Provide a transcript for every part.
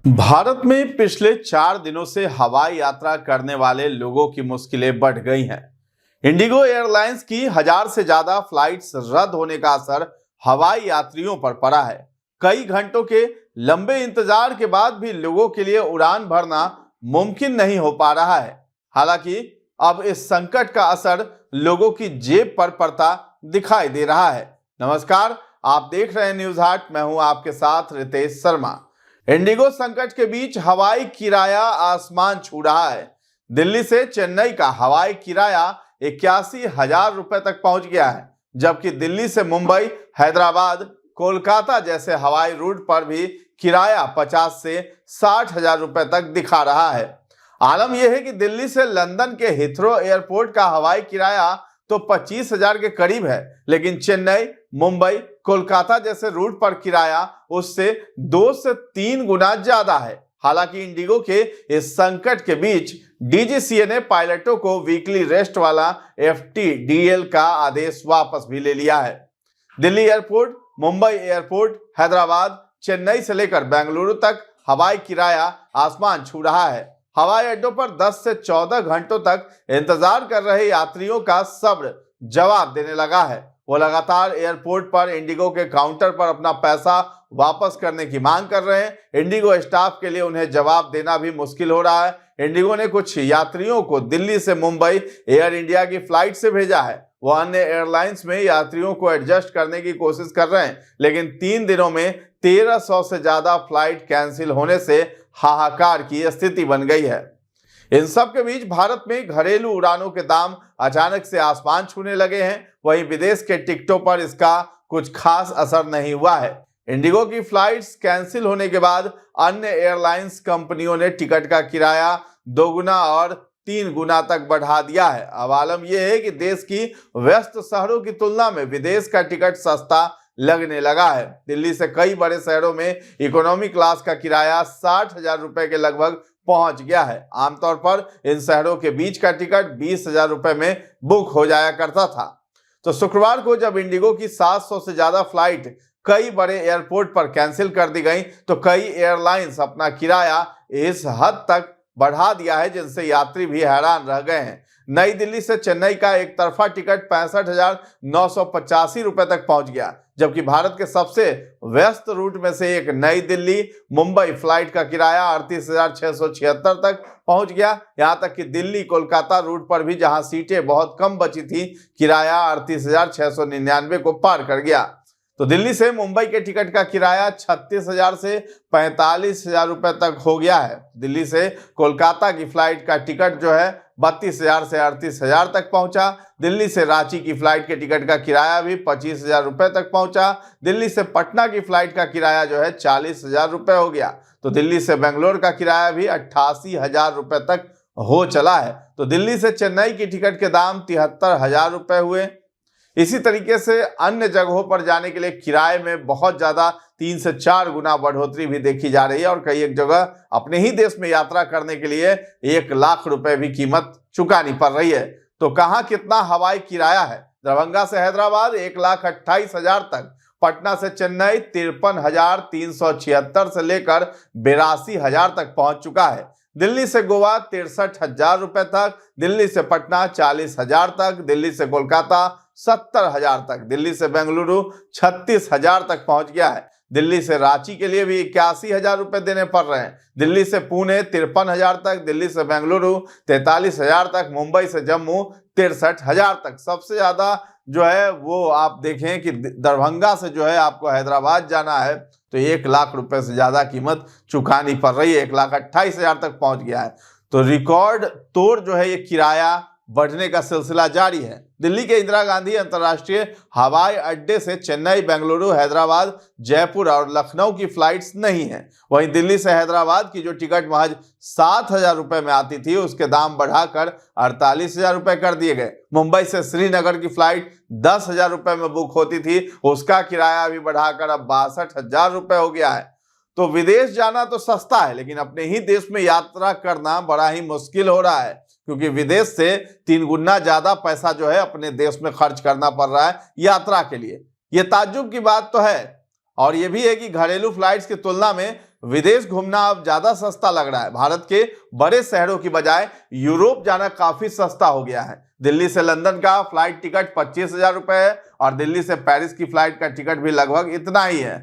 भारत में पिछले 4 दिनों से हवाई यात्रा करने वाले लोगों की मुश्किलें बढ़ गई हैं। इंडिगो एयरलाइंस की 1000 से ज्यादा फ्लाइट्स रद्द होने का असर हवाई यात्रियों पर पड़ा है। कई घंटों के लंबे इंतजार के बाद भी लोगों के लिए उड़ान भरना मुमकिन नहीं हो पा रहा है। हालांकि अब इस संकट का असर लोगों की जेब पर पड़ता दिखाई दे रहा है। नमस्कार, आप देख रहे हैं न्यूज हाट। मैं हूं आपके साथ रितेश शर्मा। इंडिगो संकट के बीच हवाई किराया आसमान छू रहा है। दिल्ली से चेन्नई का हवाई किराया 81,000 रुपए तक पहुंच गया है, जबकि दिल्ली से मुंबई, हैदराबाद, कोलकाता जैसे हवाई रूट पर भी किराया 50 से 60,000 रुपए तक दिखा रहा है। आलम यह है कि दिल्ली से लंदन के हीथ्रो एयरपोर्ट का हवाई किराया तो 25,000 के करीब है, लेकिन चेन्नई, मुंबई, कोलकाता जैसे रूट पर किराया उससे 2 से 3 गुना ज्यादा है। हालांकि इंडिगो के इस संकट के बीच डीजीसीए ने पायलटों को वीकली रेस्ट वाला FTDL का आदेश वापस भी ले लिया है। दिल्ली एयरपोर्ट, मुंबई एयरपोर्ट, हैदराबाद, चेन्नई से लेकर बेंगलुरु तक हवाई किराया आसमान छू रहा है। हवाई अड्डों पर 10 से 14 घंटों तक इंतजार कर रहे यात्रियों का सब्र जवाब देने लगा है। वो लगातार एयरपोर्ट पर इंडिगो के काउंटर पर अपना पैसा वापस करने की मांग कर रहे हैं। इंडिगो स्टाफ के लिए उन्हें जवाब देना भी मुश्किल हो रहा है। इंडिगो ने कुछ यात्रियों को दिल्ली से मुंबई एयर इंडिया की फ्लाइट से भेजा है। वो अन्य एयरलाइंस में यात्रियों को एडजस्ट करने की कोशिश कर रहे हैं, लेकिन 3 दिनों में 1300 से ज्यादा फ्लाइट कैंसिल होने से हाहाकार की स्थिति बन गई है। इन सब के बीच भारत में घरेलू उड़ानों के दाम अचानक से आसमान छूने लगे हैं। वहीं विदेश के टिकटों पर इसका कुछ खास असर नहीं हुआ है। इंडिगो की फ्लाइट्स कैंसिल होने के बाद अन्य एयरलाइंस कंपनियों ने टिकट का किराया 2 गुना और 3 गुना तक बढ़ा दिया है। अब आलम यह है कि देश की व्यस्त शहरों की तुलना में विदेश का टिकट सस्ता लगने लगा है। दिल्ली से कई बड़े शहरों में इकोनॉमी क्लास का किराया 60,000 रुपए के लगभग पहुंच गया है। आमतौर पर इन शहरों के बीच का टिकट 20,000 रुपए में बुक हो जाया करता था। तो शुक्रवार को जब इंडिगो की 700 से ज्यादा फ्लाइट कई बड़े एयरपोर्ट पर कैंसिल कर दी गई, तो कई एयरलाइंस अपना किराया इस हद तक बढ़ा दिया है जिनसे यात्री भी हैरान रह गए हैं। नई दिल्ली से चेन्नई का एक तरफा टिकट 65,985 रुपए तक पहुंच गया, जबकि भारत के सबसे व्यस्त रूट में से एक नई दिल्ली मुंबई फ्लाइट का किराया 38,676 तक पहुंच गया। यहां तक कि दिल्ली कोलकाता रूट पर भी, जहां सीटें बहुत कम बची थी, किराया 38,699 को पार कर गया। तो दिल्ली से मुंबई के टिकट का किराया 36,000 से 45,000 रुपए तक हो गया है। दिल्ली से कोलकाता की फ्लाइट का टिकट जो है 32,000 से 38,000 तक पहुंचा। दिल्ली से रांची की फ्लाइट के टिकट का किराया भी 25,000 रुपए तक पहुंचा। दिल्ली से पटना की फ्लाइट का किराया जो है 40,000 रुपए हो गया। तो दिल्ली से बेंगलोर का किराया भी 88,000 रुपए तक हो चला है। तो दिल्ली से चेन्नई की टिकट के दाम 73,000 रुपए हुए। इसी तरीके से अन्य जगहों पर जाने के लिए किराए में बहुत ज्यादा 3 से 4 गुना बढ़ोतरी भी देखी जा रही है और कई एक जगह अपने ही देश में यात्रा करने के लिए 1 लाख रुपए भी कीमत चुकानी पड़ रही है। तो कहां कितना हवाई किराया है? दरभंगा से हैदराबाद 1,28,000 तक, पटना से चेन्नई 53,376 से लेकर 82,000 तक पहुंच चुका है। दिल्ली से गोवा 63,000 रुपए तक, दिल्ली से पटना 40,000 तक, दिल्ली से कोलकाता 70,000 तक, दिल्ली से बेंगलुरु 36,000 तक पहुंच गया है। दिल्ली से रांची के लिए भी 81,000 रुपए देने पड़ रहे हैं। दिल्ली से पुणे 53,000 तक, दिल्ली से बेंगलुरु 43,000 तक, मुंबई से जम्मू 63,000 तक। सबसे ज्यादा जो है वो आप देखें कि दरभंगा से जो है आपको हैदराबाद जाना है तो 1 लाख रुपए से ज्यादा कीमत चुकानी पड़ रही है। 1,28,000 तक पहुंच गया है। तो रिकॉर्ड तोड़ जो है ये किराया बढ़ने का सिलसिला जारी है। दिल्ली के इंदिरा गांधी अंतर्राष्ट्रीय हवाई अड्डे से चेन्नई, बेंगलुरु, हैदराबाद, जयपुर और लखनऊ की फ्लाइट्स नहीं है। वहीं दिल्ली से हैदराबाद की जो टिकट महज 7,000 रुपए में आती थी, उसके दाम बढ़ाकर 48,000 रुपए कर दिए गए। मुंबई से श्रीनगर की फ्लाइट 10,000 रुपए में बुक होती थी, उसका किराया भी बढ़ाकर अब 62,000 रुपए हो गया है। तो विदेश जाना तो सस्ता है, लेकिन अपने ही देश में यात्रा करना बड़ा ही मुश्किल हो रहा है, क्योंकि विदेश से 3 गुना ज्यादा पैसा जो है अपने देश में खर्च करना पड़ रहा है यात्रा के लिए। ये ताज्जुब की बात तो है। और ये भी है कि घरेलू फ्लाइट्स की तुलना में विदेश घूमना अब ज्यादा सस्ता लग रहा है। भारत के बड़े शहरों की बजाय यूरोप जाना काफी सस्ता हो गया है। दिल्ली से लंदन का फ्लाइट टिकट 25,000 रुपए है और दिल्ली से पेरिस की फ्लाइट का टिकट भी लगभग इतना ही है।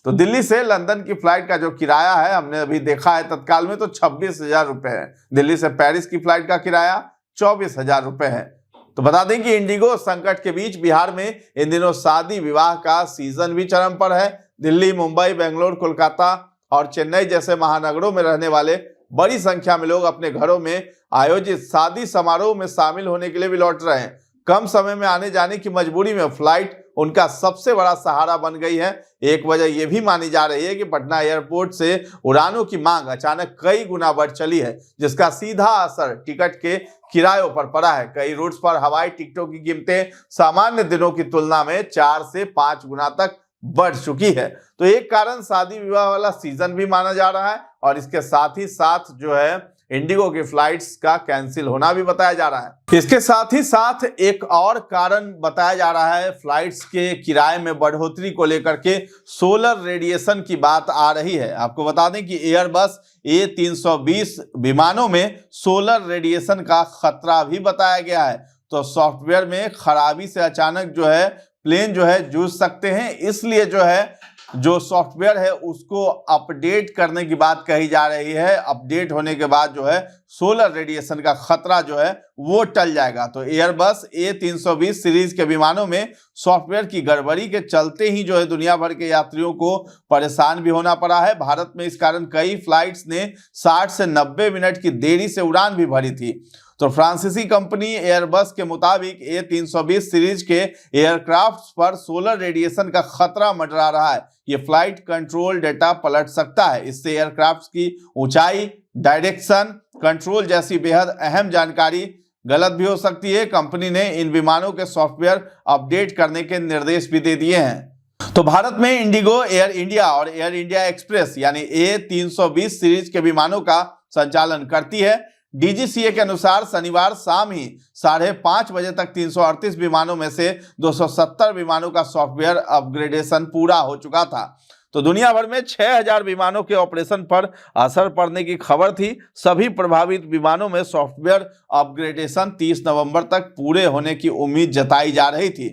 तो दिल्ली से लंदन की फ्लाइट का जो किराया है, हमने अभी देखा है तत्काल में, तो 26,000 रुपए है। दिल्ली से पेरिस की फ्लाइट का किराया 24,000 रुपए है। तो बता दें कि इंडिगो संकट के बीच बिहार में इन दिनों शादी विवाह का सीजन भी चरम पर है। दिल्ली, मुंबई, बेंगलोर, कोलकाता और चेन्नई जैसे महानगरों में रहने वाले बड़ी संख्या में लोग अपने घरों में आयोजित शादी समारोह में शामिल होने के लिए भी लौट रहे हैं। कम समय में आने जाने की मजबूरी में फ्लाइट उनका सबसे बड़ा सहारा बन गई है। एक वजह यह भी मानी जा रही है कि पटना एयरपोर्ट से उड़ानों की मांग अचानक कई गुना बढ़ चली है, जिसका सीधा असर टिकट के किरायों पर पड़ा है। कई रूट्स पर हवाई टिकटों की कीमतें सामान्य दिनों की तुलना में 4 से 5 गुना तक बढ़ चुकी है। तो एक कारण शादी विवाह वाला सीजन भी माना जा रहा है और इसके साथ ही साथ जो है इंडिगो की फ्लाइट्स का कैंसिल होना भी बताया जा रहा है। इसके साथ ही साथ एक और कारण बताया जा रहा है फ्लाइट्स के किराए में बढ़ोतरी को लेकर के, सोलर रेडिएशन की बात आ रही है। आपको बता दें कि एयरबस A320 विमानों में सोलर रेडिएशन का खतरा भी बताया गया है। तो सॉफ्टवेयर में खराबी से अचानक जो है प्लेन जो है जूझ सकते हैं, इसलिए जो है जो सॉफ्टवेयर है उसको अपडेट करने की बात कही जा रही है। अपडेट होने के बाद जो है सोलर रेडिएशन का खतरा जो है वो टल जाएगा। तो एयरबस A320 सीरीज के विमानों में सॉफ्टवेयर की गड़बड़ी के चलते ही जो है दुनिया भर के यात्रियों को परेशान भी होना पड़ा है। भारत में इस कारण कई फ्लाइट्स ने 60 से 90 मिनट की देरी से उड़ान भी भरी थी। तो फ्रांसीसी कंपनी एयरबस के मुताबिक A320 सीरीज के एयरक्राफ्ट्स पर सोलर रेडिएशन का खतरा मंडरा रहा है। ये फ्लाइट कंट्रोल डेटा पलट सकता है। इससे एयरक्राफ्ट्स की ऊंचाई, डायरेक्शन कंट्रोल जैसी बेहद अहम जानकारी गलत भी हो सकती है। कंपनी ने इन विमानों के सॉफ्टवेयर अपडेट करने के निर्देश भी दे दिए हैं। तो भारत में इंडिगो, एयर इंडिया और एयर इंडिया एक्सप्रेस यानी A320 सीरीज के विमानों का संचालन करती है। DGCA के अनुसार शनिवार शाम ही 5:30 बजे तक 338 विमानों में से 270 विमानों का सॉफ्टवेयर अपग्रेडेशन पूरा हो चुका था। तो दुनिया भर में 6,000 विमानों के ऑपरेशन पर असर पड़ने की खबर थी। सभी प्रभावित विमानों में सॉफ्टवेयर अपग्रेडेशन 30 नवंबर तक पूरे होने की उम्मीद जताई जा रही थी।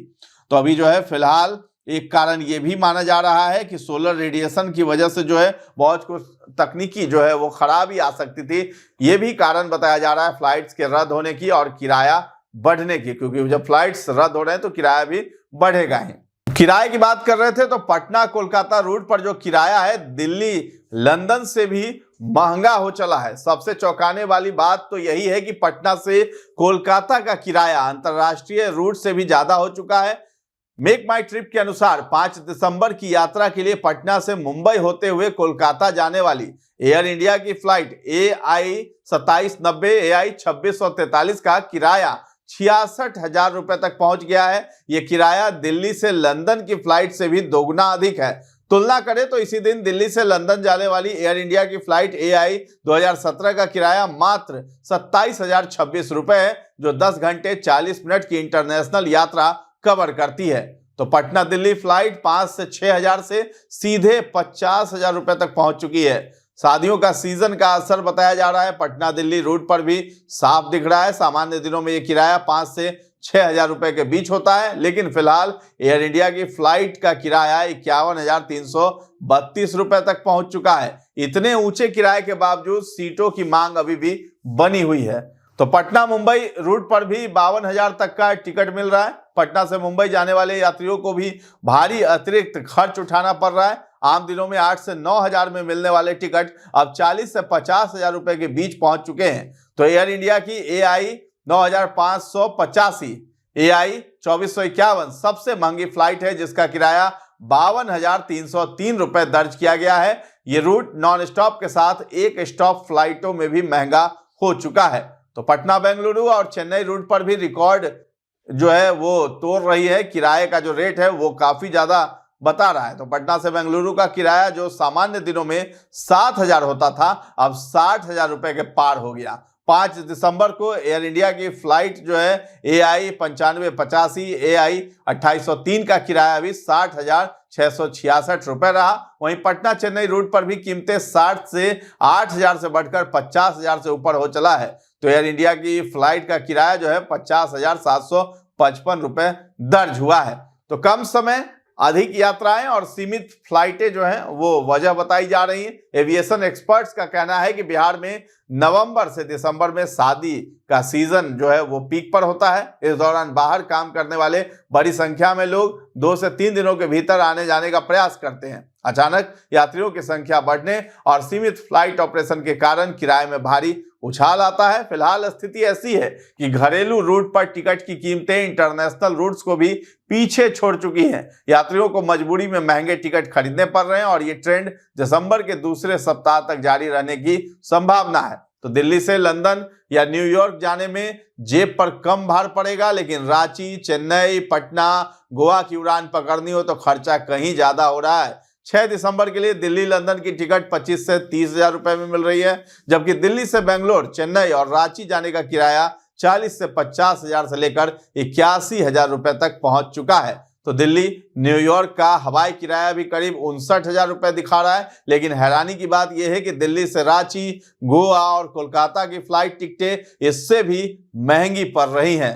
तो अभी जो है फिलहाल एक कारण ये भी माना जा रहा है कि सोलर रेडिएशन की वजह से जो है बहुत कुछ तकनीकी जो है वो खराबी आ सकती थी। ये भी कारण बताया जा रहा है फ्लाइट्स के रद्द होने की और किराया बढ़ने की, क्योंकि जब फ्लाइट्स रद्द हो रहे हैं तो किराया भी बढ़ेगा ही। किराए की बात कर रहे थे तो पटना कोलकाता रूट पर जो किराया है दिल्ली लंदन से भी महंगा हो चला है। सबसे चौंकाने वाली बात तो यही है कि पटना से कोलकाता का किराया अंतरराष्ट्रीय रूट से भी ज्यादा हो चुका है। मेक माई ट्रिप के अनुसार 5 दिसंबर की यात्रा के लिए पटना से मुंबई होते हुए कोलकाता जाने वाली एयर इंडिया की फ्लाइट AI 2790 AI 2643 का किराया 66,000 रुपए तक पहुंच गया है। यह किराया दिल्ली से लंदन की फ्लाइट से भी दोगुना अधिक है। तुलना करें तो इसी दिन दिल्ली से लंदन जाने वाली एयर इंडिया की फ्लाइट AI 2017 का किराया मात्र 27,026 रुपए है, जो 10 घंटे 40 मिनट की इंटरनेशनल यात्रा कवर करती है। तो पटना दिल्ली फ्लाइट 5 से 6,000 से सीधे 50,000 रुपए तक पहुंच चुकी है। शादियों का सीजन का असर बताया जा रहा है पटना दिल्ली रूट पर भी साफ दिख रहा है। सामान्य दिनों में यह किराया 5 से 6,000 रुपए के बीच होता है, लेकिन फिलहाल एयर इंडिया की फ्लाइट का किराया 51,332 रुपए तक पहुंच चुका है। इतने ऊंचे किराए के बावजूद सीटों की मांग अभी भी बनी हुई है। तो पटना मुंबई रूट पर भी 52,000 तक का टिकट मिल रहा है। पटना से मुंबई जाने वाले यात्रियों को भी भारी अतिरिक्त खर्च उठाना पड़ रहा है। आम दिनों में 8 से 9,000 में मिलने वाले टिकट अब 40 से 50,000 रुपए के बीच पहुंच चुके हैं। तो एयर इंडिया की AI 9,585 AI 2451 सबसे महंगी फ्लाइट है, जिसका किराया 52,303 रुपए दर्ज किया गया है। ये रूट नॉन स्टॉप के साथ एक स्टॉप फ्लाइटों में भी महंगा हो चुका है। तो पटना बेंगलुरु और चेन्नई रूट पर भी रिकॉर्ड जो है वो तोड़ रही है। किराए का जो रेट है वो काफी ज्यादा बता रहा है। तो पटना से बेंगलुरु का किराया जो सामान्य दिनों में 7,000 होता था, अब 60,000 रुपए के पार हो गया। 5 दिसंबर को एयर इंडिया की फ्लाइट जो है AI 9585 AI 2803 का किराया भी 60,000 666 रहा। वहीं पटना चेन्नई रूट पर भी कीमतें 60 से 8,000 से बढ़कर 50,000 से ऊपर हो चला है। तो एयर इंडिया की फ्लाइट का किराया जो है 50,755 रुपए दर्ज हुआ है। तो कम समय, अधिक यात्राएं और सीमित फ्लाइटें जो हैं वो वजह बताई जा रही हैं। एविएशन एक्सपर्ट्स का कहना है कि बिहार में नवंबर से दिसंबर में शादी का सीजन जो है वो पीक पर होता है। इस दौरान बाहर काम करने वाले बड़ी संख्या में लोग 2 से 3 दिनों के भीतर आने जाने का प्रयास करते हैं। अचानक यात्रियों की संख्या बढ़ने और सीमित फ्लाइट ऑपरेशन के कारण किराए में भारी उछाल आता है। फिलहाल स्थिति ऐसी है कि घरेलू रूट पर टिकट की कीमतें इंटरनेशनल रूट्स को भी पीछे छोड़ चुकी हैं। यात्रियों को मजबूरी में महंगे टिकट खरीदने पड़ रहे हैं और ये ट्रेंड दिसंबर के दूसरे सप्ताह तक जारी रहने की संभावना है। तो दिल्ली से लंदन या न्यूयॉर्क जाने में जेब पर कम भार पड़ेगा, लेकिन रांची, चेन्नई, पटना, गोवा की उड़ान पकड़नी हो तो खर्चा कहीं ज्यादा हो रहा है। 6 दिसंबर के लिए दिल्ली लंदन की टिकट 25 से 30,000 रुपए में मिल रही है, जबकि दिल्ली से बेंगलोर, चेन्नई और रांची जाने का किराया 40 से 50,000 से लेकर 81,000 रुपए तक पहुंच चुका है। तो दिल्ली न्यूयॉर्क का हवाई किराया भी करीब 59,000 रुपए दिखा रहा है। लेकिन हैरानी की बात यह है कि दिल्ली से रांची, गोवा और कोलकाता की फ्लाइट टिकटें इससे भी महंगी पड़ रही हैं।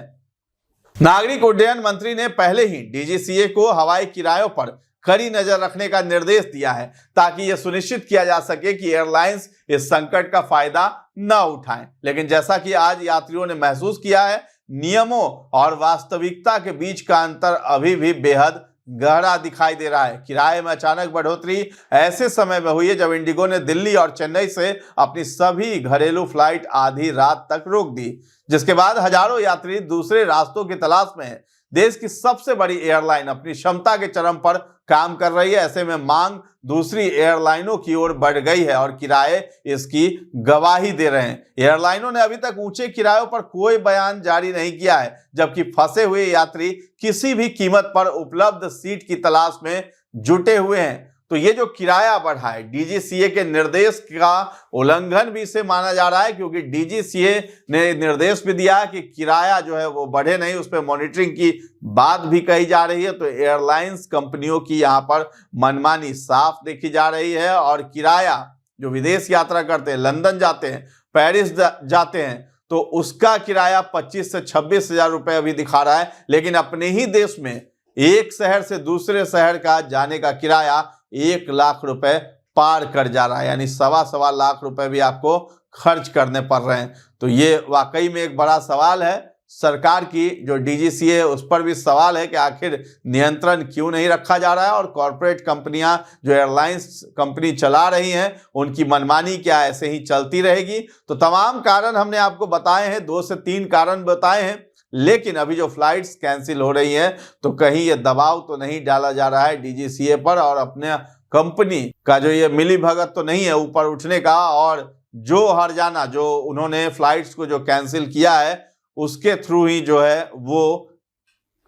नागरिक उड्डयन मंत्री ने पहले ही डीजीसीए को हवाई किरायों पर कड़ी नजर रखने का निर्देश दिया है, ताकि यह सुनिश्चित किया जा सके कि एयरलाइंस इस संकट का फायदा न उठाएं। लेकिन जैसा कि आज यात्रियों ने महसूस किया है, नियमों और वास्तविकता के बीच का अंतर अभी भी बेहद गहरा दिखाई दे रहा है। किराए में अचानक बढ़ोतरी ऐसे समय में हुई है जब इंडिगो ने दिल्ली और चेन्नई से अपनी सभी घरेलू फ्लाइट आधी रात तक रोक दी, जिसके बाद हजारों यात्री दूसरे रास्तों की तलाश में हैं। देश की सबसे बड़ी एयरलाइन अपनी क्षमता के चरम पर काम कर रही है। ऐसे में मांग दूसरी एयरलाइनों की ओर बढ़ गई है और किराए इसकी गवाही दे रहे हैं। एयरलाइनों ने अभी तक ऊंचे किरायों पर कोई बयान जारी नहीं किया है, जबकि फंसे हुए यात्री किसी भी कीमत पर उपलब्ध सीट की तलाश में जुटे हुए हैं। तो ये जो किराया बढ़ा है, डीजीसीए के निर्देश का उल्लंघन भी इसे माना जा रहा है, क्योंकि डीजीसीए ने निर्देश भी दिया कि किराया जो है वो बढ़े नहीं, उस पर मॉनिटरिंग की बात भी कही जा रही है। तो एयरलाइंस कंपनियों की यहाँ पर मनमानी साफ देखी जा रही है और किराया जो विदेश यात्रा करते हैं, लंदन जाते हैं, पेरिस जाते हैं, तो उसका किराया 25 से 26,000 रुपए अभी दिखा रहा है। लेकिन अपने ही देश में एक शहर से दूसरे शहर का जाने का किराया 1 लाख रुपए पार कर जा रहा है, यानी 1.25 लाख रुपए भी आपको खर्च करने पड़ रहे हैं। तो ये वाकई में एक बड़ा सवाल है। सरकार की जो डीजीसीए है उस पर भी सवाल है कि आखिर नियंत्रण क्यों नहीं रखा जा रहा है और कॉरपोरेट कंपनियां जो एयरलाइंस कंपनी चला रही हैं उनकी मनमानी क्या ऐसे ही चलती रहेगी। तो तमाम कारण हमने आपको बताए हैं, 2 से 3 कारण बताए हैं। लेकिन अभी जो फ्लाइट्स कैंसिल हो रही हैं तो कहीं ये दबाव तो नहीं डाला जा रहा है डीजीसीए पर, और अपने कंपनी का जो ये मिली भगत तो नहीं है ऊपर उठने का, और जो हर्जाना जो उन्होंने फ्लाइट्स को जो कैंसिल किया है उसके थ्रू ही जो है वो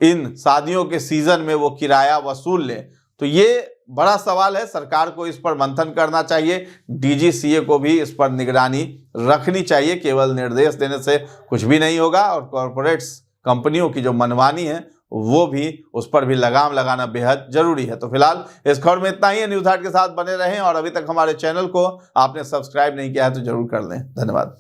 इन शादियों के सीजन में वो किराया वसूल ले। तो ये बड़ा सवाल है, सरकार को इस पर मंथन करना चाहिए, डीजीसीए को भी इस पर निगरानी रखनी चाहिए। केवल निर्देश देने से कुछ भी नहीं होगा और कॉरपोरेट्स कंपनियों की जो मनमानी है वो भी, उस पर भी लगाम लगाना बेहद जरूरी है। तो फिलहाल इस खबर में इतना ही है। न्यूज़ हाट के साथ बने रहें और अभी तक हमारे चैनल को आपने सब्सक्राइब नहीं किया है तो जरूर कर लें। धन्यवाद।